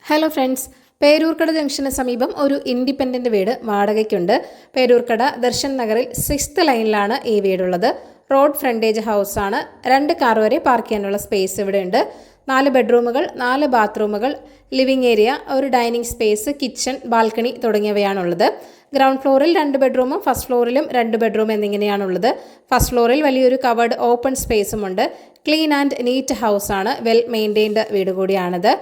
Hello friends, Peroorkada junction സമീപം ഒരു independent വീട് വാടകയ്ക്കുണ്ട്. പേരൂർക്കട ദർശൻ നഗറിൽ 6th ലൈനിലാണ് ഈ വീടുള്ളത്. റോഡ് ഫ്രണ്ടേജ് ഹൗസാണ്. 2 കാർ വരെ പാർക്ക് ചെയ്യാനുള്ള സ്പേസ് ഇവിടെ ഉണ്ട്. 4 ബെഡ്റൂമുകൾ, 4 ബാത്റൂമുകൾ, ലിവിംഗ് ഏരിയ, ഒരു ഡൈനിങ് സ്പേസ്, കിച്ചൺ, ബാൽക്കണി തുടങ്ങിയവയാണുള്ളത്. ഗ്രൗണ്ട് ഫ്ലോറിൽ 2 ബെഡ്റൂമും ഫസ്റ്റ് ഫ്ലോറിലും 2 ബെഡ്റൂം എന്നിങ്ങനെയാണുള്ളത്. ഫസ്റ്റ് ഫ്ലോറിൽ വലിയൊരു കവേർഡ് ഓപ്പൺ സ്പേസുമുണ്ട്. ക്ലീൻ ആൻഡ് നീറ്റ് ഹൗസാണ്. വെൽ മെയിൻറ്റെയിൻഡ് വീട് കൂടിയാണിത്.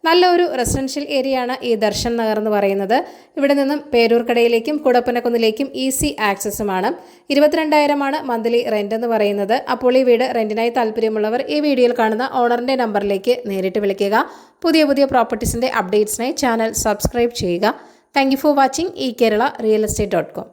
നല്ലൊരു റെസിഡൻഷ്യൽ ഏരിയ ആണ് ഈ ദർശൻ നഗർ എന്ന് പറയുന്നത്. ഇവിടെ നിന്നും പേരൂർക്കടയിലേക്കും കുടപ്പനക്കുന്നിലേക്കും ഈസി ആക്സസുമാണ്. 22,000 മന്ത്ലി റെൻ്റ് എന്ന് പറയുന്നത്. അപ്പോൾ ഈ വീട് റെൻറ്റിനായി താല്പര്യമുള്ളവർ ഈ വീഡിയോയിൽ കാണുന്ന ഓണറിൻ്റെ നമ്പറിലേക്ക് നേരിട്ട് വിളിക്കുക. പുതിയ പ്രോപ്പർട്ടീസിൻ്റെ അപ്ഡേറ്റ്സിനായി ചാനൽ സബ്സ്ക്രൈബ് ചെയ്യുക. Thank you for watching eKerala Real Estate.com.